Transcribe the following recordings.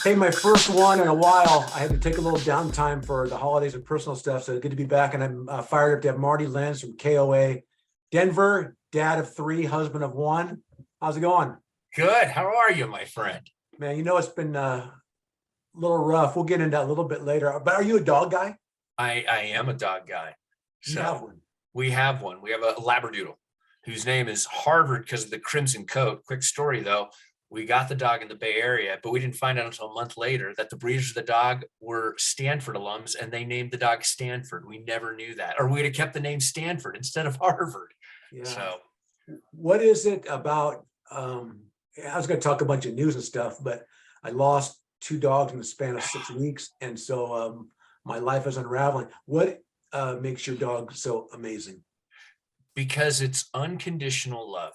Hey, my first one in a while. I had to take a little downtime for the holidays and personal stuff. So good to be back. And I'm fired up to have Marty Lenz from KOA, Denver, dad of three, husband of one. How's it going? Good. How are you, my friend? Man, it's been a little rough. We'll get into that a little bit later. But are you a dog guy? I am a dog guy. You So have one. we have one. We have a Labradoodle whose name is Harvard because of the crimson coat. Quick story though. We got the dog in the Bay Area, but we didn't find out until a month later that the breeders of the dog were Stanford alums and they named the dog Stanford. We never knew that, or we'd have kept the name Stanford instead of Harvard. Yeah. So What is it about? I was going to talk a bunch of news and stuff, but I lost two dogs in the span of 6 weeks. And so my life is unraveling. What makes your dog so amazing? because it's unconditional love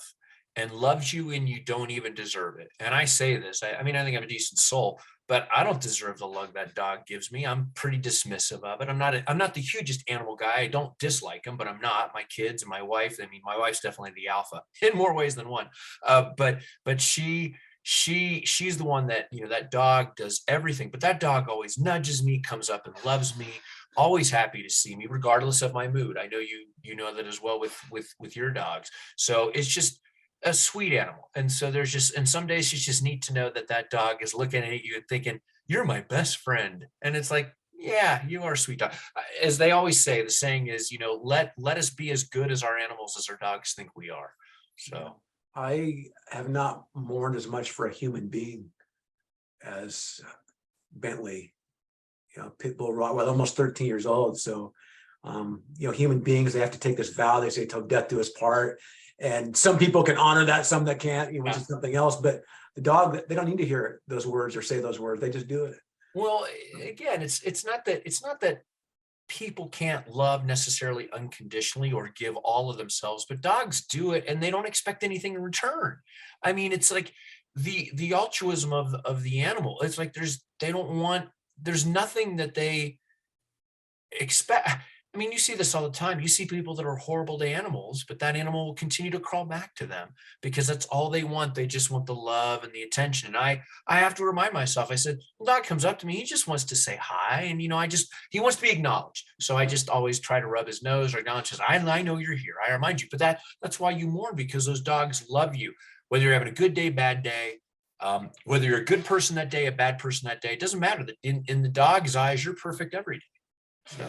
and loves you and you don't even deserve it. And I say this, I mean, I think I'm a decent soul, but I don't deserve the love that dog gives me. I'm pretty dismissive of it. I'm not the hugest animal guy. I don't dislike them, but I'm not. My kids and my wife, I mean, my wife's definitely the alpha in more ways than one. But she's the one that, that dog does everything, but that dog always nudges me, comes up and loves me, always happy to see me regardless of my mood. I know you know that as well with your dogs. So it's just a sweet animal. And so and some days it's just neat to know that that dog is looking at you and thinking, you're my best friend. And it's like, yeah, you are a sweet dog. As they always say, the saying is, let us be as good as our animals as our dogs think we are. So I have not mourned as much for a human being as Bentley, pit bull Rottweiler, almost 13 years old. So, human beings, they have to take this vow. They say till death do us part. And some people can honor that, some that can't, which is something else. But the dog, they don't need to hear those words or say those words. They just do it. well, again, it's not that people can't love necessarily unconditionally or give all of themselves, but dogs do it and they don't expect anything in return. I mean, it's like the altruism of the animal. It's like there's nothing that they expect. I mean, you see this all the time. You see people that are horrible to animals, but that animal will continue to crawl back to them because that's all they want. They just want the love and the attention. And I have to remind myself, I said, well, dog comes up to me. He just wants to say hi. And, he wants to be acknowledged. So I just always try to rub his nose or acknowledge his, I know you're here. I remind you, but that's why you mourn, because those dogs love you, whether you're having a good day, bad day, whether you're a good person that day, a bad person that day, it doesn't matter. In the dog's eyes, you're perfect every day. So.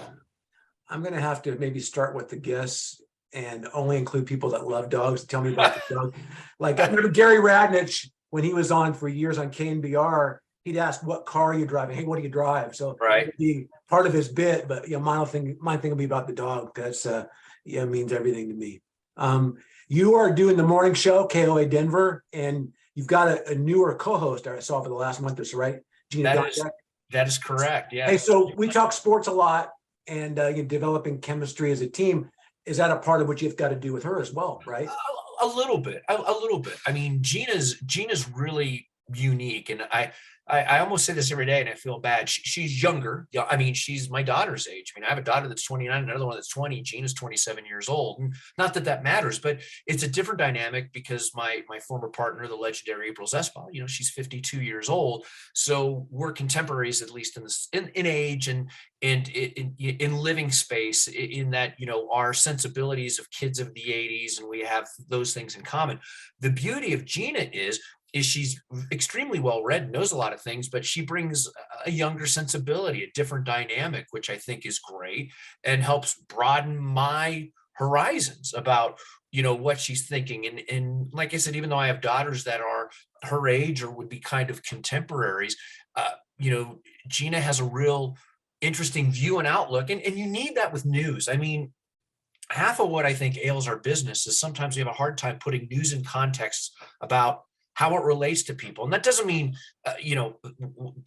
I'm going to have to maybe start with the guests and only include people that love dogs. Tell me about the dog. Like I remember Gary Radnich, when he was on for years on KNBR, he'd ask, what car are you driving? Hey, what do you drive? So Right. be part of his bit, but my thing will be about the dog. That's means everything to me. You are doing the morning show, KOA Denver, and you've got a newer co-host I saw for the last month or so, right? Gina That is correct. Yeah. Hey, so we talk sports a lot, and you're developing chemistry as a team. Is that a part of what you've got to do with her as well, right? A little bit. I mean, Gina's really unique, and I almost say this every day, and I feel bad. She's younger. Yeah, I mean, she's my daughter's age. I mean, I have a daughter that's 29, another one that's 20. Gina's 27 years old. And not that that matters, but it's a different dynamic because my former partner, the legendary April Zespa, she's 52 years old. So we're contemporaries, at least in age and in living space. In that our sensibilities of kids of the 80s, and we have those things in common. The beauty of Gina is she's extremely well read, knows a lot of things, but she brings a younger sensibility, a different dynamic, which I think is great and helps broaden my horizons about what she's thinking. And like I said, even though I have daughters that are her age or would be kind of contemporaries, Gina has a real interesting view and outlook, and you need that with news. I mean, half of what I think ails our business is sometimes we have a hard time putting news in context about how it relates to people. And that doesn't mean,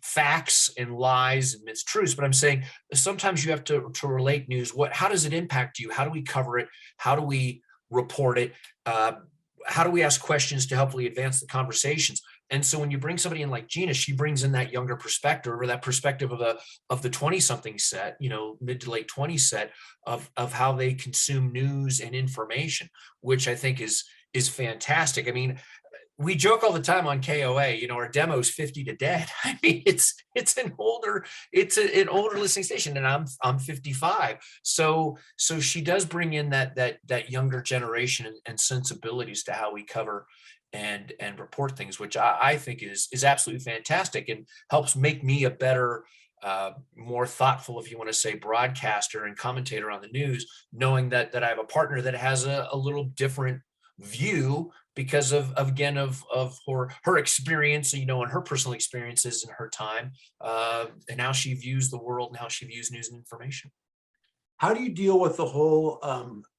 facts and lies and mistruths, but I'm saying sometimes you have to relate news. How does it impact you? How do we cover it? How do we report it? How do we ask questions to hopefully advance the conversations? And so when you bring somebody in like Gina, she brings in that younger perspective, or that perspective of the 20-something set, mid to late 20s set of how they consume news and information, which I think is fantastic. I mean, we joke all the time on KOA, our demo's 50 to dead. I mean, it's an older, an older listening station, and I'm 55. So she does bring in that younger generation and sensibilities to how we cover and report things, which I think is absolutely fantastic and helps make me a better, more thoughtful, if you want to say, broadcaster and commentator on the news, knowing that I have a partner that has a little different view because of again of her experience, and her personal experiences in her time, and how she views the world and how she views news and information. How do you deal with the whole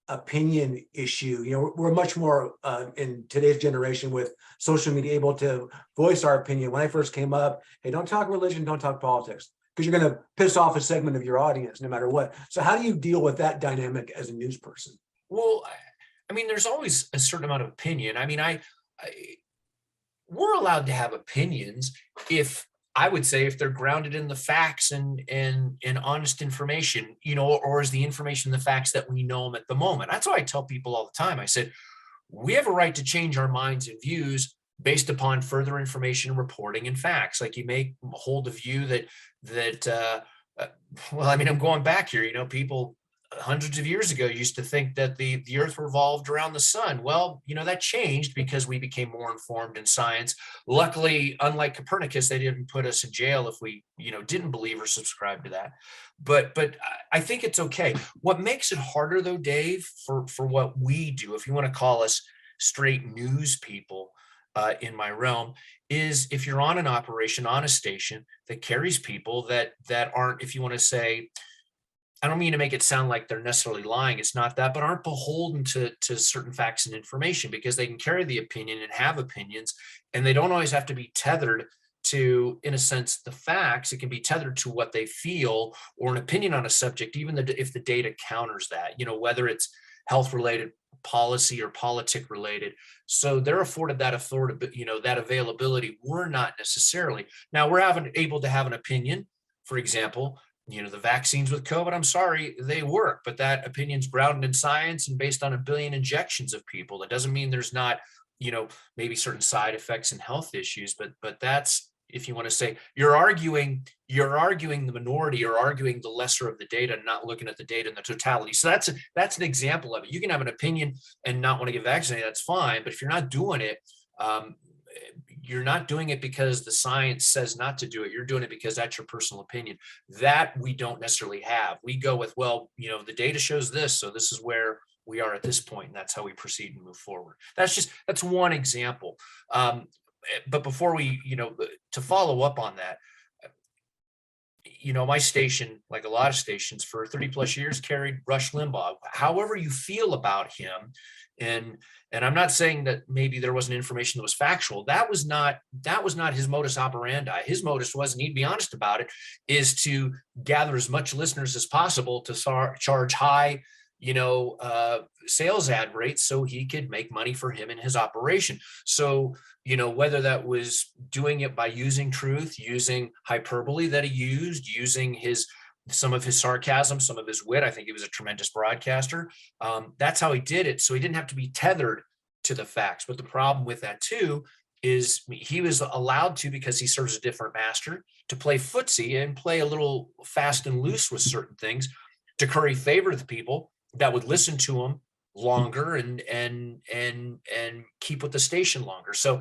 opinion issue? We're much more in today's generation with social media able to voice our opinion. When I first came up, hey, don't talk religion, don't talk politics, because you're going to piss off a segment of your audience no matter what. So how do you deal with that dynamic as a news person? Well, I mean, there's always a certain amount of opinion. I mean, we're allowed to have opinions if, I would say, if they're grounded in the facts and honest information, or is the information the facts that we know them at the moment. That's why I tell people all the time. I said, we have a right to change our minds and views based upon further information, reporting, and facts. Like, you may hold a view well, I mean, I'm going back here, people hundreds of years ago used to think that the earth revolved around the sun. Well, that changed because we became more informed in science. Luckily, unlike Copernicus, they didn't put us in jail if we, didn't believe or subscribe to that. But I think it's okay. What makes it harder, though, Dave, for what we do, if you want to call us straight news people, in my realm, is if you're on an operation, on a station that carries people that aren't, if you want to say, I don't mean to make it sound like they're necessarily lying. It's not that, but aren't beholden to certain facts and information, because they can carry the opinion and have opinions, and they don't always have to be tethered to, in a sense, the facts. It can be tethered to what they feel or an opinion on a subject, even if the data counters that, whether it's health related, policy, or politic related. So they're afforded that authority, that availability. We're not necessarily. Now, we're able to have an opinion. For example, the vaccines with COVID, I'm sorry, they work, but that opinion's grounded in science and based on 1 billion injections of people. That doesn't mean there's not, maybe certain side effects and health issues, but that's, if you want to say, you're arguing the minority, you're arguing the lesser of the data, not looking at the data in the totality. So that's an example of it. You can have an opinion and not want to get vaccinated, that's fine. But if you're not doing it, you're not doing it because the science says not to do it. You're doing it because that's your personal opinion. That we don't necessarily have. We go with, well, the data shows this, so this is where we are at this point, and that's how we proceed and move forward. That's one example. But before we, to follow up on that, my station, like a lot of stations for 30 plus years, carried Rush Limbaugh. However you feel about him, and I'm not saying that maybe there wasn't information that was factual. That was not his modus operandi. His modus was, and he'd be honest about it, is to gather as much listeners as possible to charge high, sales ad rates so he could make money for him and his operation. So, whether that was doing it by using truth, using hyperbole that he using some of his sarcasm, some of his wit. I think he was a tremendous broadcaster. That's how he did it. So he didn't have to be tethered to the facts. But the problem with that too is he was allowed to, because he serves a different master, to play footsie and play a little fast and loose with certain things to curry favor with people that would listen to him longer and keep with the station longer. So,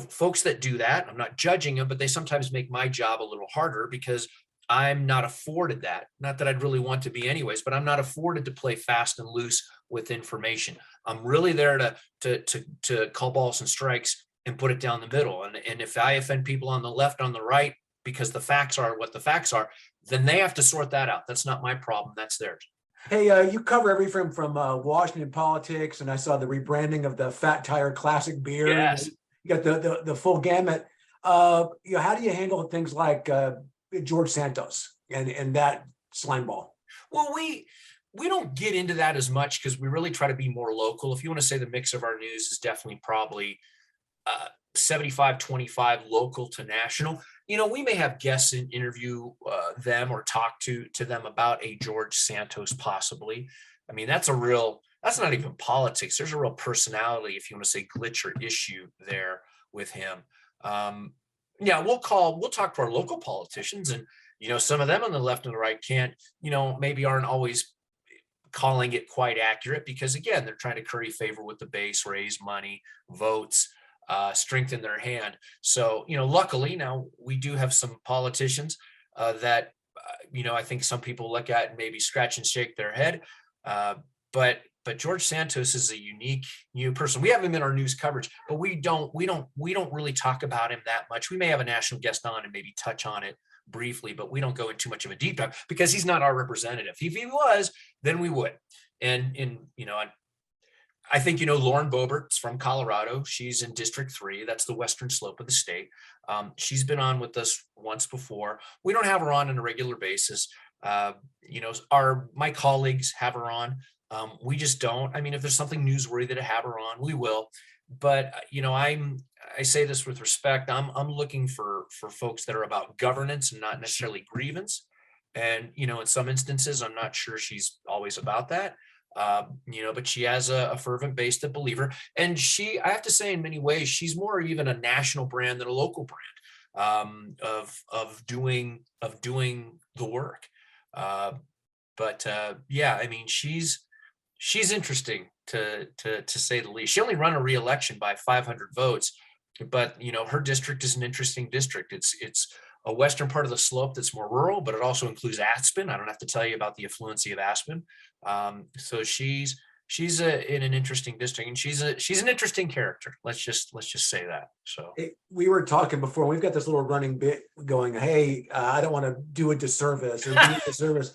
folks that do that, I'm not judging them, but they sometimes make my job a little harder because I'm not afforded that. Not that I'd really want to be anyways, but I'm not afforded to play fast and loose with information. I'm really there to call balls and strikes and put it down the middle. And if I offend people on the left, on the right, because the facts are what the facts are, then they have to sort that out. That's not my problem. That's theirs. Hey, you cover everything from Washington politics, and I saw the rebranding of the Fat Tire Classic beer. Yes. You got the full gamut. How do you handle things like George Santos and that slime ball? Well, we don't get into that as much because we really try to be more local. If you want to say the mix of our news is definitely probably 75-25 local to national. We may have guests and interview them or talk to them about a George Santos possibly. I mean, that's a real that's not even politics. There's a real personality, if you want to say glitch or issue there with him. Yeah, we'll talk to our local politicians, and some of them on the left and the right can't, maybe aren't always calling it quite accurate, because again, they're trying to curry favor with the base, raise money, votes, strengthen their hand. So, luckily now we do have some politicians that, I think some people look at and maybe scratch and shake their head. Uh, but George Santos is a unique new person. We have him in our news coverage, but we don't really talk about him that much. We may have a national guest on and maybe touch on it briefly, but we don't go into much of a deep dive because he's not our representative. If he was, then we would. And I think, Lauren Boebert's from Colorado. She's in District 3. That's the western slope of the state. She's been on with us once before. We don't have her on a regular basis. My colleagues have her on. We just don't. I mean, if there's something newsworthy that I have her on, we will. But I say this with respect. I'm looking for folks that are about governance and not necessarily grievance. And in some instances, I'm not sure she's always about that. But she has a fervent base that believe her. And I have to say, in many ways, she's more even a national brand than a local brand of doing the work. Yeah, I mean, she's interesting to say the least. She only ran a re-election by 500 votes, but her district is an interesting district. It's a western part of the slope that's more rural, but it also includes Aspen. I don't have to tell you about the affluency of Aspen. So she's in an interesting district, and she's an interesting character. Let's just say that. So we were talking before. We've got this little running bit going. Hey, I don't want to do a disservice or be a disservice.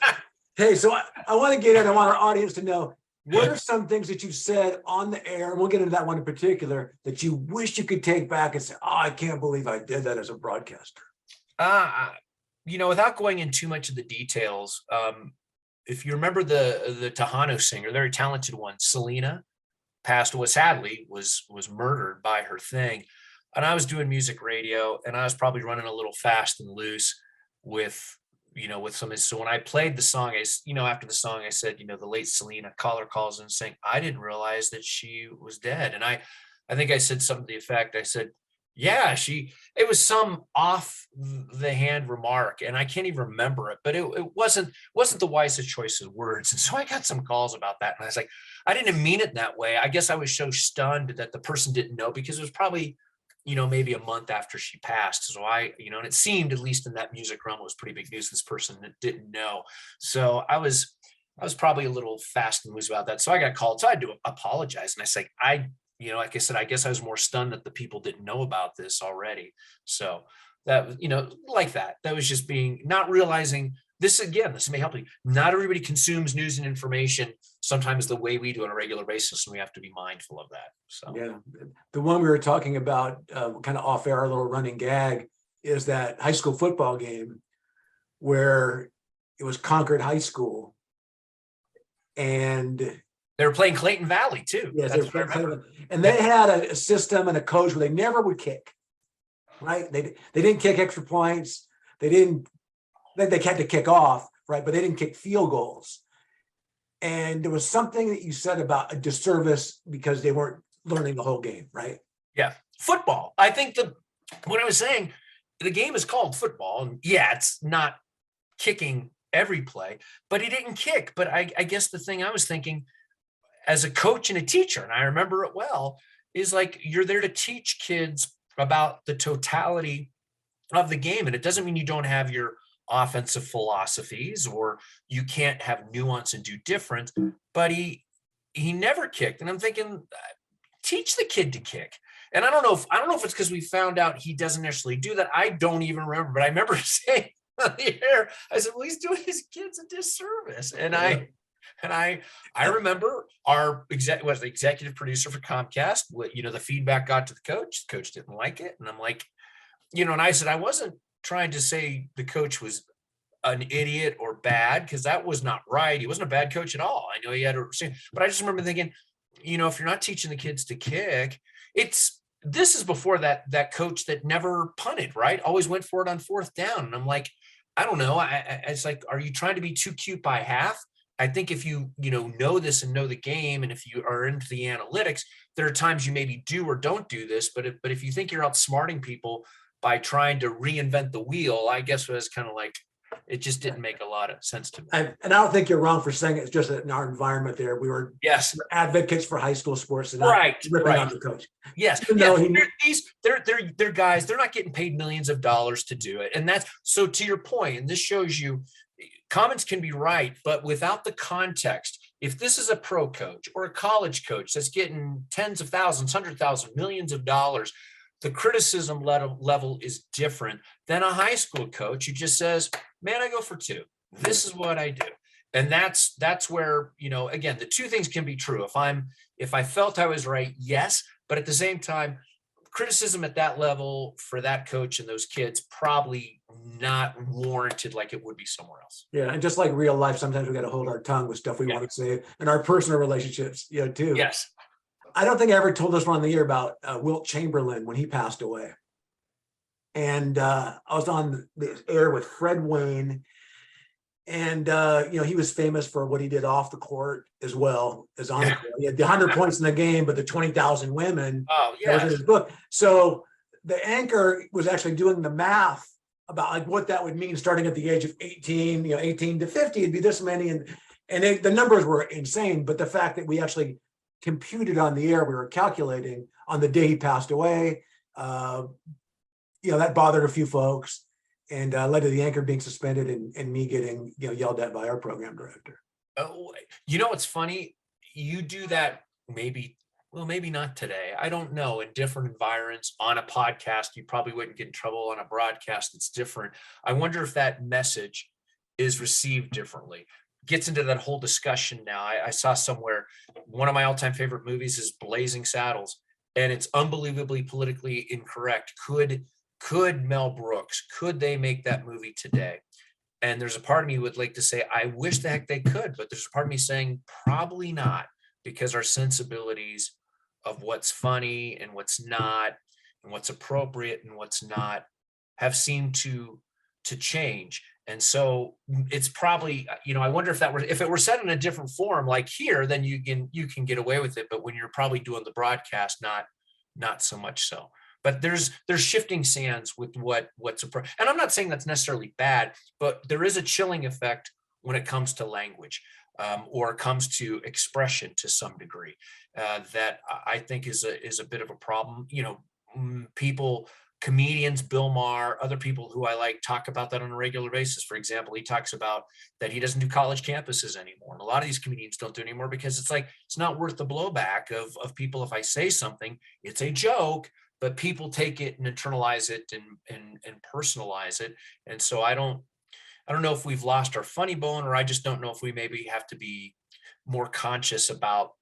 Hey, so I want to get in. I want our audience to know, what are some things that you've said on the air, and we'll get into that one in particular, that you wish you could take back and say, "Oh, I can't believe I did that as a broadcaster." Without going into too much of the details, if you remember the Tejano singer, very talented one, Selena, passed away, sadly, was murdered by her thing. And I was doing music radio, and I was probably running a little fast and loose with some of this. So when I played the song, after the song, I said, the late Selena, caller calls in saying, I didn't realize that she was dead. And I think I said something to the effect, I said, yeah, it was some off the hand remark, and I can't even remember it, but it wasn't the wisest choice of words. And so I got some calls about that. And I was like, I didn't mean it that way. I guess I was so stunned that the person didn't know, because it was probably, maybe a month after she passed. So and it seemed, at least in that music realm, it was pretty big news, this person that didn't know. So I was probably a little fast and loose about that. So I got called. So I had to apologize. And I said, like I said, I guess I was more stunned that the people didn't know about this already. So that, like that was just not realizing this. Again, this may help you. Not everybody consumes news and information sometimes the way we do on a regular basis, and we have to be mindful of that. So yeah, the one we were talking about, kind of off air, our little running gag, is that high school football game where it was Concord High School, and they were playing Clayton Valley too. Yes, they were playing Clayton, and they had a system and a coach where they never would kick. Right? They didn't kick extra points. They had to kick off, right? But they didn't kick field goals. And there was something that you said about a disservice because they weren't learning the whole game, right? Yeah, football. I think what I was saying, the game is called football, and yeah, it's not kicking every play, but he didn't kick. But I guess the thing I was thinking, as a coach and a teacher, and I remember it well, is like, you're there to teach kids about the totality of the game. And it doesn't mean you don't have your offensive philosophies or you can't have nuance and do different, but he never kicked. And I'm thinking, teach the kid to kick. And I don't know if it's because we found out he doesn't necessarily do that. I don't even remember, but I remember saying on the air, I said, well, he's doing his kids a disservice. And I remember the executive producer for Comcast, the feedback got to the coach didn't like it. And I'm like, and I said, I wasn't trying to say the coach was an idiot or bad, because that was not right. He wasn't a bad coach at all. I know he had but I just remember thinking, if you're not teaching the kids to kick, this is before that coach that never punted, right? Always went for it on fourth down. And I'm like, I don't know. It's like, are you trying to be too cute by half? I think if you know this and know the game, and if you are into the analytics, there are times you maybe do or don't do this. But if you think you're outsmarting people by trying to reinvent the wheel, I guess it was kind of like it just didn't make a lot of sense to me. And I don't think you're wrong for saying it's just that in our environment there, we were Yes, advocates for high school sports and not right, ripping on right. the coach. Yes, Even yeah. though he, They're guys. They're not getting paid millions of dollars to do it, and that's so. To your point, and this shows you, comments can be right, but without the context. If this is a pro coach or a college coach that's getting tens of thousands, 100,000, millions of dollars, the criticism level is different than a high school coach who just says, "Man, I go for two. This is what I do." And that's where, again, the two things can be true. If I felt I was right, yes, but at the same time, criticism at that level for that coach and those kids probably not warranted like it would be somewhere else. yeah, and just like real life, sometimes we got to hold our tongue with stuff we Yeah. want to say in our personal relationships, too. Yes. I don't think I ever told this one on the air about Wilt Chamberlain when he passed away. And I was on the air with Fred Wayne. And, he was famous for what he did off the court as well as on the court. He had the 100 points in the game, but the 20,000 women, Oh, that was in yes. his book. So the anchor was actually doing the math about like what that would mean starting at the age of 18, 18 to 50, it'd be this many. And the numbers were insane. But the fact that we actually computed on the air, we were calculating on the day he passed away, that bothered a few folks. And led to the anchor being suspended and me getting yelled at by our program director. Oh, what's funny? You do that maybe not today. I don't know. In different environments, on a podcast, you probably wouldn't get in trouble. On a broadcast, it's different. I wonder if that message is received differently. Gets into that whole discussion now. I saw somewhere one of my all-time favorite movies is Blazing Saddles, and it's unbelievably politically incorrect. Could Mel Brooks, could they make that movie today? And there's a part of me would like to say, I wish the heck they could, but there's a part of me saying probably not, because our sensibilities of what's funny and what's not, and what's appropriate and what's not, have seemed to change. And so it's probably, I wonder if it were said in a different form, like here, then you can get away with it. But when you're probably doing the broadcast, not so much so. But there's shifting sands with what's and I'm not saying that's necessarily bad, but there is a chilling effect when it comes to language, or comes to expression to some degree, that I think is a bit of a problem. Comedians, Bill Maher, other people who I like talk about that on a regular basis. For example, he talks about that he doesn't do college campuses anymore. And a lot of these comedians don't do it anymore because it's not worth the blowback of people. If I say something, it's a joke, but people take it and internalize it and personalize it. And so I don't know if we've lost our funny bone, or I just don't know if we maybe have to be more conscious about,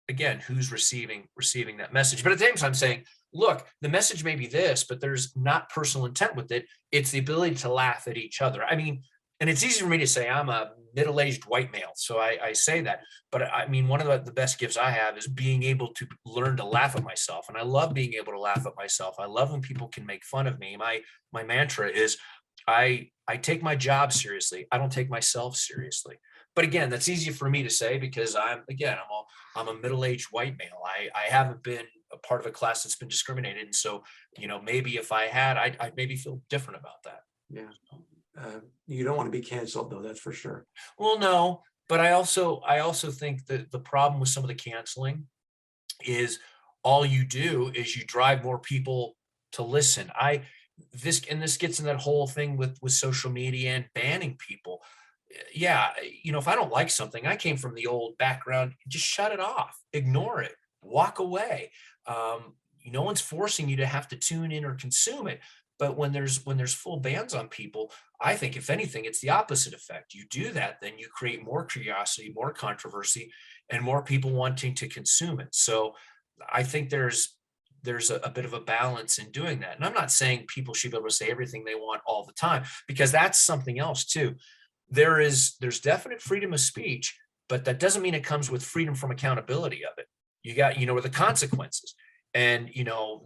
again, who's receiving that message. But at the same time, I'm saying, look, the message may be this, but there's not personal intent with it. It's the ability to laugh at each other. I mean, and it's easy for me to say I'm a middle-aged white male, so I say that. But I mean, one of the best gifts I have is being able to learn to laugh at myself, and I love being able to laugh at myself. I love when people can make fun of me. My mantra is, I take my job seriously. I don't take myself seriously. But again, that's easy for me to say because I'm a middle-aged white male. I haven't been a part of a class that's been discriminated, and so maybe if I had, I'd maybe feel different about that. Yeah. You don't want to be canceled, though, that's for sure. Well, no, but I also think that the problem with some of the canceling is all you do is you drive more people to listen. This gets in that whole thing with social media and banning people. Yeah, if I don't like something, I came from the old background, just shut it off, ignore it, walk away. No one's forcing you to have to tune in or consume it. But when there's full bans on people, I think if anything, it's the opposite effect. You do that, then you create more curiosity, more controversy, and more people wanting to consume it. So I think there's a bit of a balance in doing that. And I'm not saying people should be able to say everything they want all the time, because that's something else too. There's definite freedom of speech, but that doesn't mean it comes with freedom from accountability of it. You got, or the consequences. And,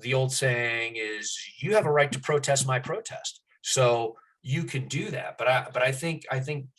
the old saying is, you have a right to protest my protest. So you can do that. But I think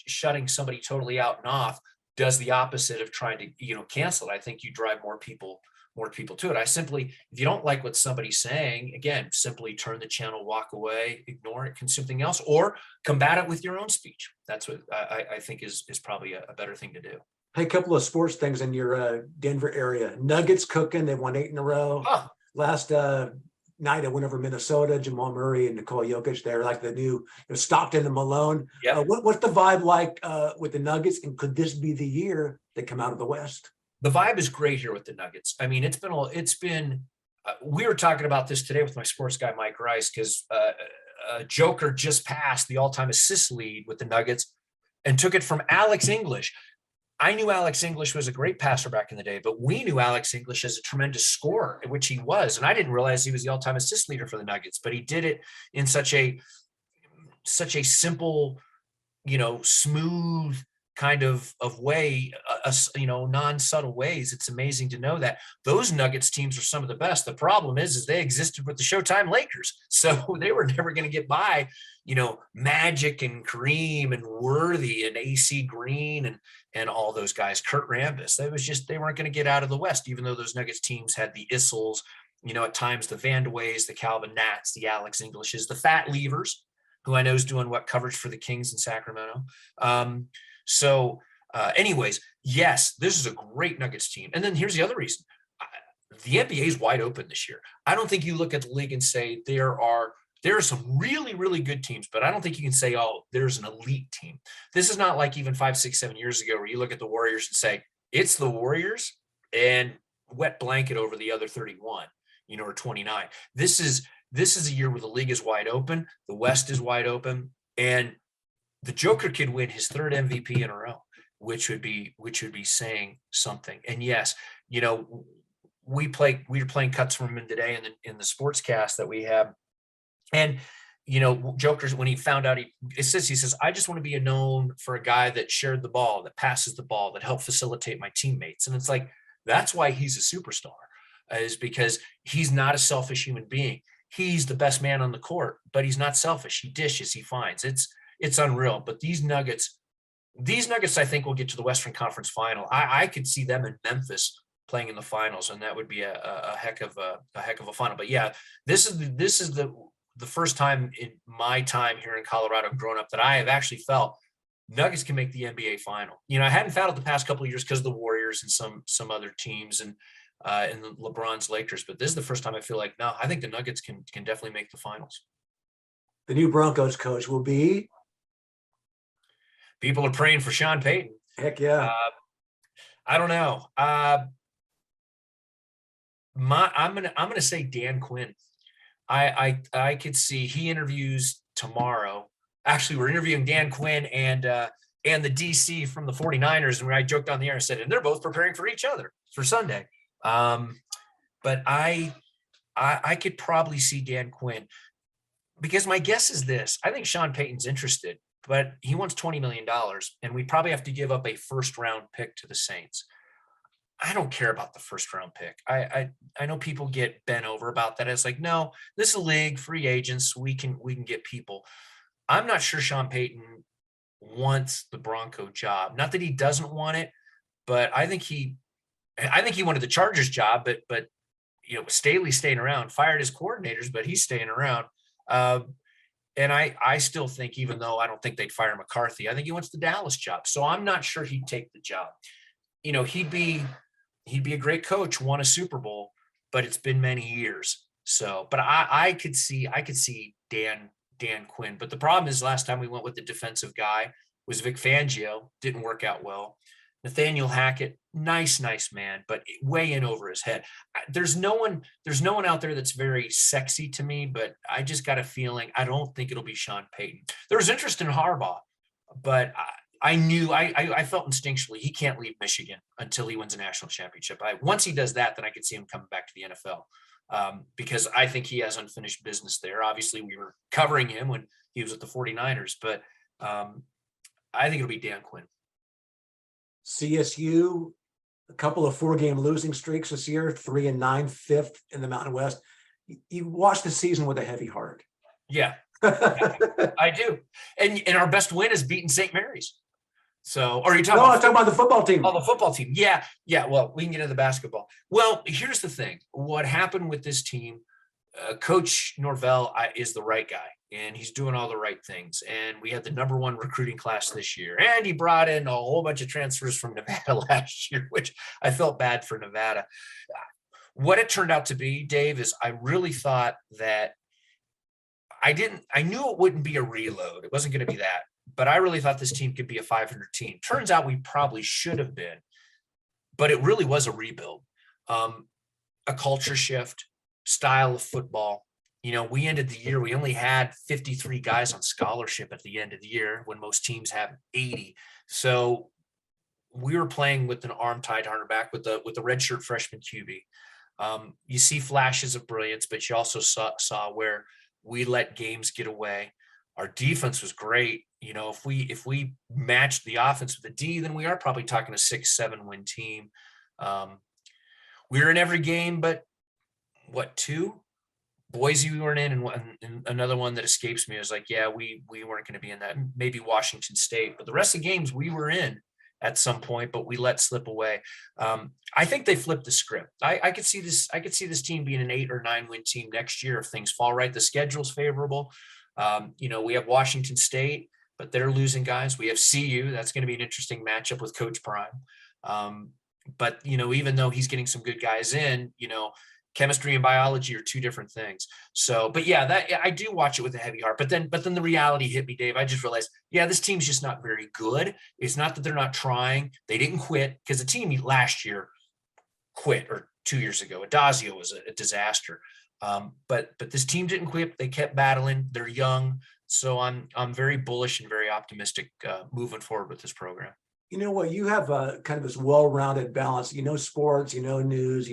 shutting somebody totally out and off does the opposite of trying to, cancel it. I think you drive more people to it. If you don't like what somebody's saying, again, simply turn the channel, walk away, ignore it, consume something else, or combat it with your own speech. That's what I think is probably a better thing to do. Hey, a couple of sports things in your Denver area. Nuggets cooking. They won 8 in a row. Oh, Last night, I went over Minnesota. Jamal Murray and Nikola Jokic. They're like the new Stockton and Malone. yeah. What's the vibe like with the Nuggets? And could this be the year they come out of the West? The vibe is great here with the Nuggets. I mean, we were talking about this today with my sports guy, Mike Rice, because Joker just passed the all-time assist lead with the Nuggets and took it from Alex English. I knew Alex English was a great passer back in the day, but we knew Alex English as a tremendous scorer, which he was. And I didn't realize he was the all-time assist leader for the Nuggets, but he did it in such a simple, smooth kind of way, non-subtle ways. It's amazing to know that those Nuggets teams are some of the best. The problem is they existed with the Showtime Lakers. So they were never going to get by, Magic and Kareem and Worthy and AC Green and all those guys, Kurt Rambis. They weren't going to get out of the West, even though those Nuggets teams had the Issels, at times the Vandaways, the Calvin Nats, the Alex Englishes, the Fat Levers, who I know is doing coverage for the Kings in Sacramento. Anyways, yes, this is a great Nuggets team. And then here's the other reason. The NBA is wide open this year. I don't think you look at the league and say there are some really, really good teams, but I don't think you can say, oh, there's an elite team. This is not like even 5, 6, 7 years ago where you look at the Warriors and say, it's the Warriors and wet blanket over the other 31, or 29. This is a year where the league is wide open. The West is wide open. And the Joker could win his 3rd MVP in a row, which would be saying something. And yes, we were playing cuts from him today in the sports cast that we have. And, Joker's, when he found out, he says, I just want to be known for a guy that shared the ball, that passes the ball, that helped facilitate my teammates. And it's like, that's why he's a superstar, is because he's not a selfish human being. He's the best man on the court, but he's not selfish. He dishes, he finds. It's unreal. But these Nuggets, I think, will get to the Western Conference Final. I could see them in Memphis playing in the finals, and that would be a heck of a final. But yeah, this is the first time in my time here in Colorado growing up that I have actually felt Nuggets can make the NBA final. I hadn't felt it the past couple of years because of the Warriors and some other teams and the LeBron's Lakers, but this is the first time I feel like, no, I think the Nuggets can definitely make the finals. The new Broncos coach will be? People are praying for Sean Payton. Heck yeah. I don't know. I'm gonna say Dan Quinn. I could see he interviews tomorrow. Actually, we're interviewing Dan Quinn and the DC from the 49ers, and I joked on the air and said, and they're both preparing for each other for Sunday. But I could probably see Dan Quinn, because my guess is this: I think Sean Payton's interested, but he wants $20 million, and we probably have to give up a 1st-round pick to the Saints. I don't care about the 1st-round pick. I know people get bent over about that. It's like, no, this is a league, free agents. We can get people. I'm not sure Sean Payton wants the Bronco job. Not that he doesn't want it, but I think he wanted the Chargers job, but Staley's staying around, fired his coordinators, but he's staying around. And I still think, even though I don't think they'd fire McCarthy, I think he wants the Dallas job. So I'm not sure he'd take the job. He'd be a great coach, won a Super Bowl, but it's been many years. So, but I could see Dan Quinn. But the problem is, last time we went with the defensive guy was Vic Fangio. Didn't work out well. Nathaniel Hackett, nice man, but way in over his head. There's no one out there that's very sexy to me, but I just got a feeling I don't think it'll be Sean Payton. There was interest in Harbaugh, but I felt instinctually he can't leave Michigan until he wins a national championship. Once he does that, then I could see him coming back to the NFL, because I think he has unfinished business there. Obviously, we were covering him when he was at the 49ers, but I think it'll be Dan Quinn. CSU, a couple of 4-game losing streaks this year, 3-9, 5th in the Mountain West. You watch the season with a heavy heart. Yeah, I do. And our best win is beating St. Mary's. So, or are you No, talking I'm about talking about the football team. the football team? Yeah, yeah. Well, we can get into the basketball. Well, here's the thing: what happened with this team? Coach Norvell is the right guy, and he's doing all the right things. And we had the #1 recruiting class this year, and he brought in a whole bunch of transfers from Nevada last year, which I felt bad for Nevada. What it turned out to be, Dave, is I really thought that I knew it wouldn't be a reload. It wasn't going to be that, but I really thought this team could be a 500 team. Turns out we probably should have been, but it really was a rebuild, a culture shift, style of football. We ended the year, we only had 53 guys on scholarship at the end of the year when most teams have 80. So we were playing with an arm tied behind our back with the redshirt freshman QB. You see flashes of brilliance, but you also saw where we let games get away. Our defense was great. If we matched the offense with the D, then we are probably talking a 6-7 win team. We were in every game, but two? Boise we weren't in, and another one that escapes me is like, yeah, we weren't going to be in that. Maybe Washington State, but the rest of the games we were in at some point, but we let slip away. I think they flipped the script. I could see this. I could see this team being an 8 or 9 win team next year if things fall right. The schedule's favorable. We have Washington State, but they're losing guys. We have CU. That's going to be an interesting matchup with Coach Prime. But even though he's getting some good guys in, chemistry and biology are two different things. So, but yeah, that I do watch it with a heavy heart. But then the reality hit me, Dave. I just realized, yeah, this team's just not very good. It's not that they're not trying. They didn't quit, because the team last year quit, or 2 years ago. Adazio was a disaster. But this team didn't quit. They kept battling. They're young. So I'm very bullish and very optimistic moving forward with this program. You know what? You have a kind of this well-rounded balance. Sports, news,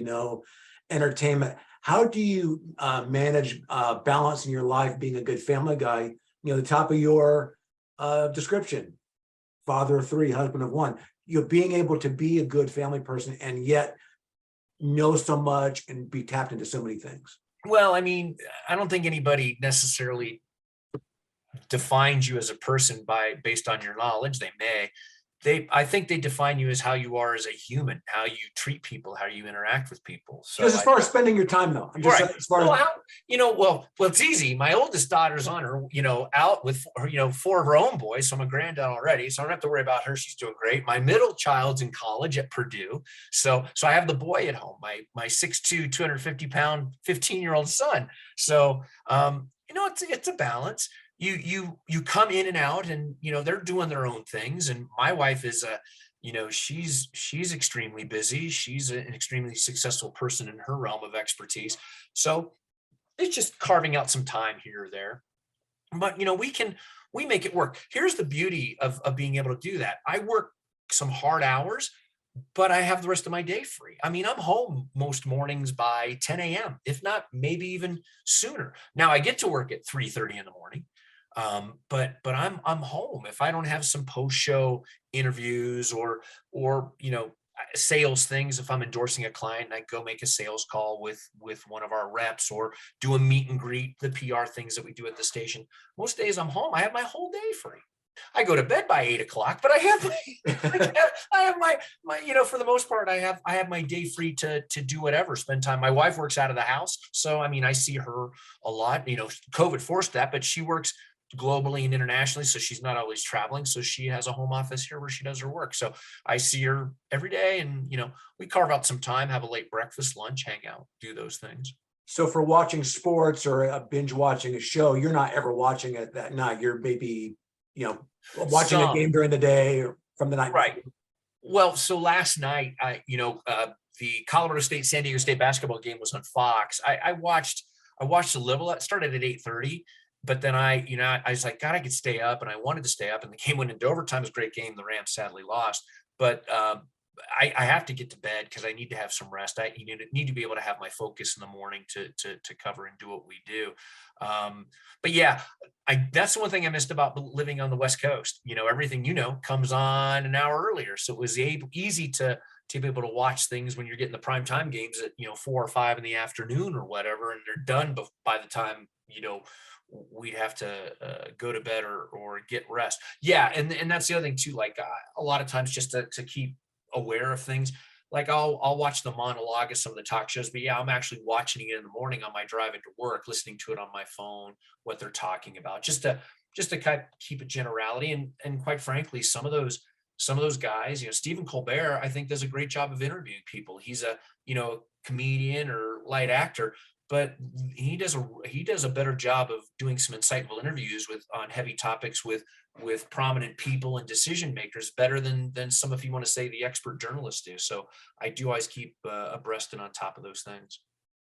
entertainment. How do you manage balance in your life, being a good family guy? The top of your description, father of 3, husband of 1. Being able to be a good family person and yet know so much and be tapped into so many things. Well, I don't think anybody necessarily defines you as a person based on your knowledge. They may. I think they define you as how you are as a human, how you treat people, how you interact with people. So just as far as spending your time, though, I'm just right. As far as well, it's easy. My oldest daughter's on her, out with, 4 of her own boys. So I'm a granddad already. So I don't have to worry about her. She's doing great. My middle child's in college at Purdue. So I have the boy at home, my 6'2", 250-pound, 15-year-old son. So, it's a balance. You come in and out, and they're doing their own things. And my wife is she's extremely busy. She's an extremely successful person in her realm of expertise. So it's just carving out some time here or there. But we make it work. Here's the beauty of being able to do that. I work some hard hours, but I have the rest of my day free. I'm home most mornings by 10 a.m., if not maybe even sooner. Now I get to work at 3:30 in the morning. But I'm home if I don't have some post-show interviews or sales things. If I'm endorsing a client and I go make a sales call with one of our reps, or do a meet and greet, the PR things that we do at the station, most days I'm home. I have my whole day free. I go to bed by 8 o'clock, but I have my for the most part, I have my day free to do whatever, spend time. My wife works out of the house. So, I see her a lot. COVID forced that, but she works globally and internationally, so she's not always traveling. So she has a home office here where she does her work. So I see her every day, and we carve out some time, have a late breakfast, lunch, hang out, do those things. So for watching sports or binge watching a show, you're not ever watching it that night. You're maybe watching a game during the day or from the night. Right. Well, so last night, the Colorado State San Diego State basketball game was on Fox. I watched a little. It started at 8:30. But then I was like, God, I could stay up, and I wanted to stay up, and the game went into overtime. It was a great game. The Rams sadly lost, but I have to get to bed because I need to have some rest. I need to be able to have my focus in the morning to cover and do what we do. But yeah, that's the one thing I missed about living on the West Coast. Everything comes on an hour earlier, so it was easy to to be able to watch things when you're getting the primetime games at, 4 or 5 in the afternoon or whatever, and they're done by the time, we'd have to go to bed or get rest. Yeah. And that's the other thing too. Like a lot of times just to keep aware of things, like I'll watch the monologue of some of the talk shows, but yeah, I'm actually watching it in the morning on my drive into work, listening to it on my phone, what they're talking about, just to kind of keep a generality. And quite frankly, some of those guys, Stephen Colbert, I think does a great job of interviewing people. He's a, comedian or light actor, but he does a better job of doing some insightful interviews on heavy topics with prominent people and decision makers better than some, if you want to say, the expert journalists do. So I do always keep abreast and on top of those things.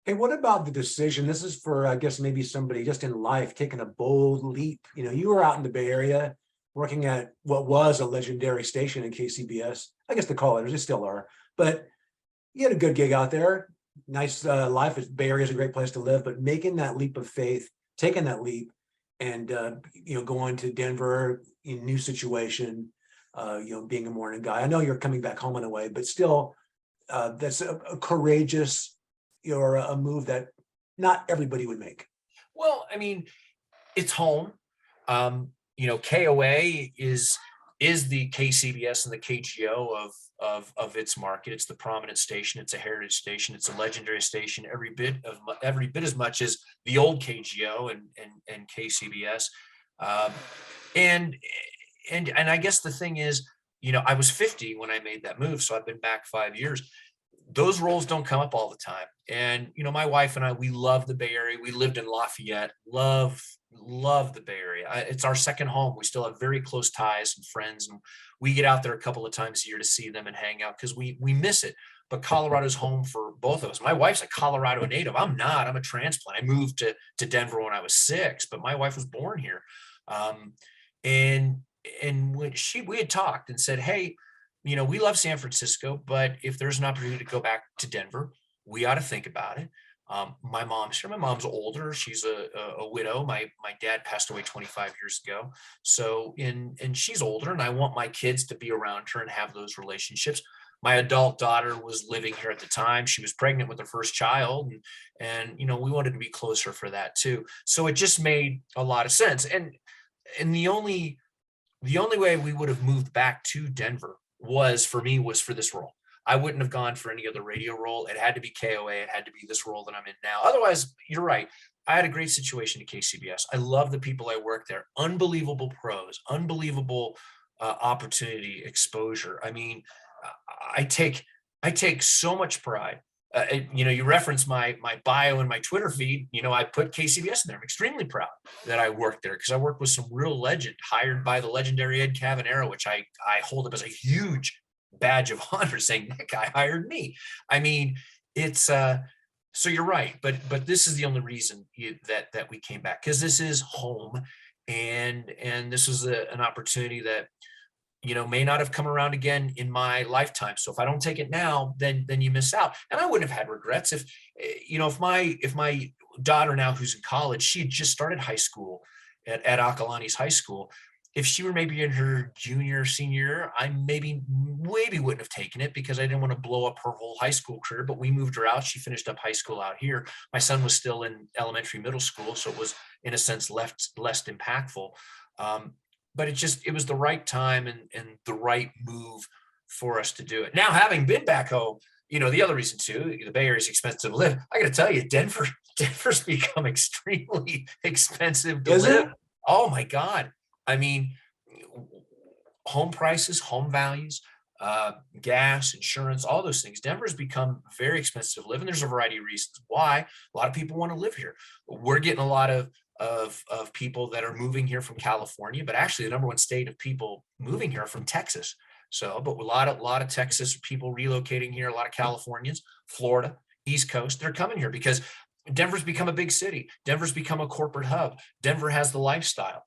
Hey, what about the decision? This is for, I guess, maybe somebody just in life taking a bold leap. You were out in the Bay Area working at what was a legendary station in KCBS. I guess they call it, they still are. But you had a good gig out there. Nice life. Bay Area is a great place to live. But making that leap of faith, taking that leap, and going to Denver in new situation, being a morning guy. I know you're coming back home in a way, but still, that's a courageous or a move that not everybody would make. Well, I mean, it's home. KOA is the KCBS and the KGO of its market. It's the prominent station. It's a heritage station. It's a legendary station. Every bit as much as the old KGO and KCBS. And I guess the thing is, I was 50 when I made that move, so I've been back 5 years. Those roles don't come up all the time. And, my wife and I, we love the Bay Area. We lived in Lafayette, love the Bay Area. It's our second home. We still have very close ties and friends, and we get out there a couple of times a year to see them and hang out because we miss it. But Colorado's home for both of us. My wife's a Colorado native. I'm not. I'm a transplant. I moved to Denver when I was 6, but my wife was born here. And when we had talked and said, hey, we love San Francisco, but if there's an opportunity to go back to Denver, we ought to think about it. My mom's older. She's a widow. My dad passed away 25 years ago. So and she's older, and I want my kids to be around her and have those relationships. My adult daughter was living here at the time. She was pregnant with her first child, and we wanted to be closer for that too. So it just made a lot of sense. And the only way we would have moved back to Denver was for this role. I wouldn't have gone for any other radio role. It had to be KOA. It had to be this role that I'm in now. Otherwise, you're right. I had a great situation at KCBS. I love the people I work there. Unbelievable pros, unbelievable opportunity, exposure. I mean, I take so much pride. You reference my bio and my Twitter feed. I put KCBS in there. I'm extremely proud that I worked there because I worked with some real legend, hired by the legendary Ed Cavanero, which I hold up as a huge badge of honor, saying that guy hired me. I mean, it's so you're right, but this is the only reason that we came back, because this is home, and this was an opportunity that may not have come around again in my lifetime. So if I don't take it now, then you miss out. And I wouldn't have had regrets if my daughter now, who's in college, she had just started high school at Akalani's high school. If she were maybe in her junior, senior year, I maybe wouldn't have taken it because I didn't want to blow up her whole high school career, but we moved her out. She finished up high school out here. My son was still in elementary, middle school, so it was, in a sense, less impactful. But it was the right time and the right move for us to do it. Now, having been back home, the other reason too, the Bay Area is expensive to live. I got to tell you, Denver's become extremely expensive to live. Oh my God. I mean, home prices, home values, gas, insurance, all those things. Denver's become very expensive to live, and there's a variety of reasons why. A lot of people want to live here. We're getting a lot of people that are moving here from California, but actually the number one state of people moving here are from Texas. So, but a lot of Texas people relocating here, a lot of Californians, Florida, East Coast, they're coming here because Denver's become a big city. Denver's become a corporate hub. Denver has the lifestyle.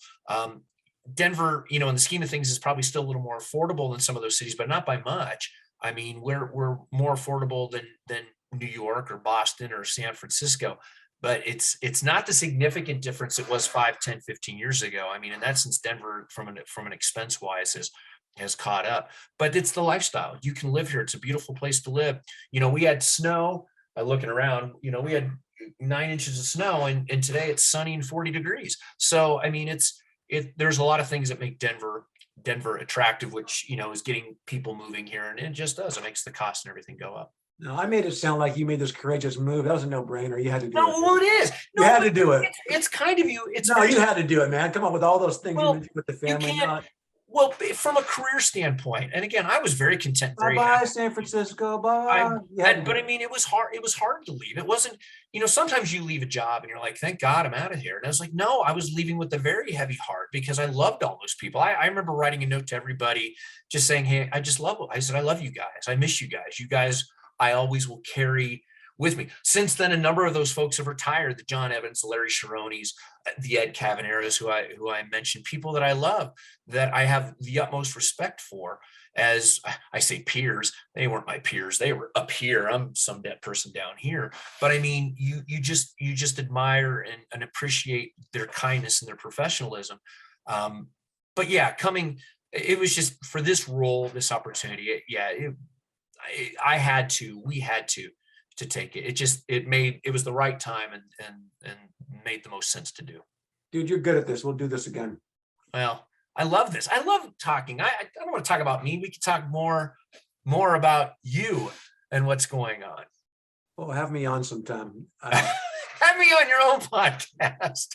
Denver, in the scheme of things, is probably still a little more affordable than some of those cities, but not by much. I mean, we're more affordable than New York or Boston or San Francisco, but it's not the significant difference it was 5, 10, 15 years ago. I mean, in that sense, Denver from an expense wise has caught up, but it's the lifestyle. You can live here. It's a beautiful place to live. We had snow. Looking around, we had 9 inches of snow, and today it's sunny and 40 degrees. So, I mean, there's a lot of things that make Denver attractive, which, is getting people moving here, and it just does. It makes the cost and everything go up. No, I made it sound like you made this courageous move. That was a no-brainer. You had to do No, it. well, it is. You had to do it. It's kind of you. It's No, you had to do it, man. Come on, with all those things you Well, mentioned with the you family. can't. Well, from a career standpoint, and again, I was very content, very Bye-bye, happy. San Francisco. Bye. But I mean, it was hard. It was hard to leave. It wasn't, sometimes you leave a job and you're like, thank God I'm out of here. And I was like, no, I was leaving with a very heavy heart because I loved all those people. I remember writing a note to everybody just saying, hey, I said, I love you guys. I miss you guys. You guys, I always will carry with me. Since then, a number of those folks have retired, the John Evans, the Larry Sharonis, the Ed Cavaneras, who I mentioned, people that I love, that I have the utmost respect for. As I say, peers. They weren't my peers. They were up here. I'm some dead person down here. But I mean, you just admire and appreciate their kindness and their professionalism. But yeah, it was just for this role, this opportunity. We had to take it. It was the right time and made the most sense to do. Dude, you're good at this. We'll do this again. Well, I love this. I love talking. I don't want to talk about me. We can talk more about you and what's going on. Well, have me on sometime. Have me on your own podcast.